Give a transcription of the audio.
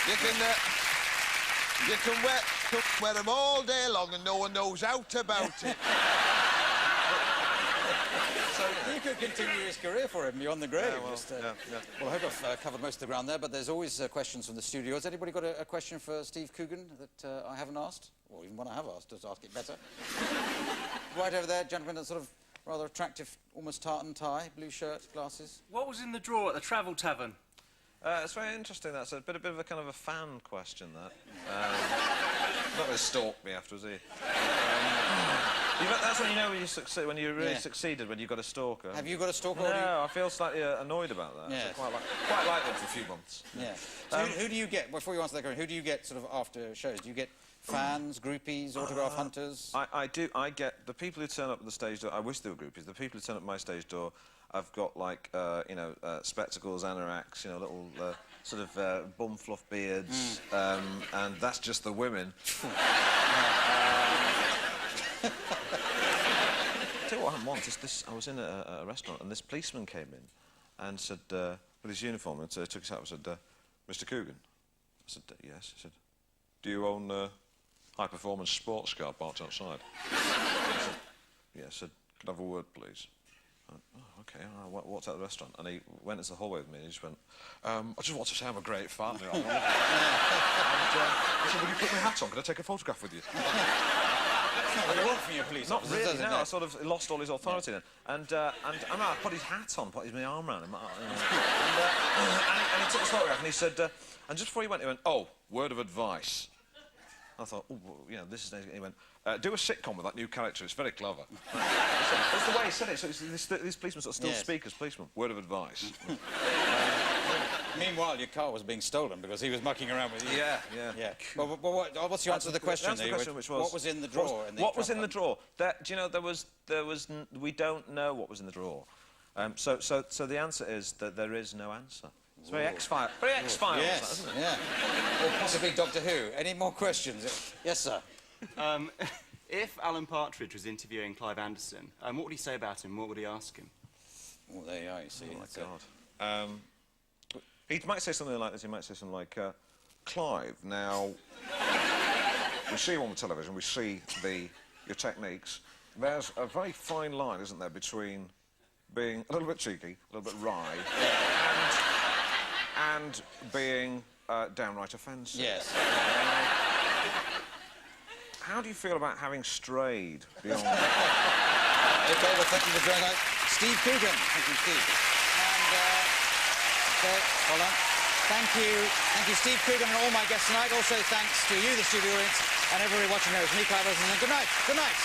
You can wear them all day long and no one knows out about it. So you could continue his career for him beyond the grave. Well, I hope I've covered most of the ground there, but there's always questions from the studio. Has anybody got a question for Steve Cooghan that I haven't asked? Or even one I have asked, just ask it better. Right over there, gentleman, a sort of rather attractive, almost tartan tie, blue shirt, glasses. What was in the drawer at the Travel Tavern? It's very interesting. That's a bit of a kind of a fan question. That not really stalked me afterwards, he? That's when you know when you succeed, when you really succeeded, when you've got a stalker. Have you got a stalker? No, I feel slightly annoyed about that. Yeah. So quite like them for a few months. Yeah. So who do you get, before you answer that question, who do you get sort of after shows? Do you get fans, groupies, autograph hunters? I do. I get the people who turn up at the stage door. I wish they were groupies. The people who turn up at my stage door, I've got like spectacles, anoraks, little sort of bum fluff beards, and that's just the women. Tell you what happened once. I was in a restaurant and this policeman came in and said, with his uniform, and took us out and said, "Mr. Cooghan." I said, "Yes." He said, "Do you own high-performance sports car parked outside?" I said, "Yes." I said, "Can I have a word, please?" I went, "Oh, OK, what's at the restaurant?" And he went into the hallway with me and he just went, "I just want to say I'm a great fan." I said, "Will you put my hat on? Can I take a photograph with you?" That's not what you want from your police officers, Not really, no. I sort of lost all his authority then. And I put his hat on, put my arm around him. And he took the photograph and he said, and just before he went, "Oh, word of advice." I thought, "Oh, well, this is..." He went, "Do a sitcom with that new character, it's very clever." That's the way he said it, so these policemen sort of still speak as policemen. Word of advice. Meanwhile, your car was being stolen because he was mucking around with you. Yeah. Well, what's your answer to the question? That's the question, which was... What was in the drawer? What was in the drawer? Do you know, we don't know what was in the drawer. So the answer is that there is no answer. It's very X-Files, yes, isn't it? Yeah. Or possibly Doctor Who. Any more questions? Yes, sir. If Alan Partridge was interviewing Clive Anderson, what would he say about him? What would he ask him? Oh, there you are, you see. Oh, my God. He might say something like this. He might say something like, "Clive, now, we see you on the television, we see your techniques. There's a very fine line, isn't there, between being a little bit cheeky, a little bit wry, and being downright offensive." Yes. How do you feel about having strayed beyond... OK, well, thank you for joining us. Steve Cooghan. Thank you, Steve. And, OK, hold on. Thank you, Steve Cooghan and all my guests tonight. Also, thanks to you, the studio audience, and everybody watching here. It's me, Clive, and good night. Good night.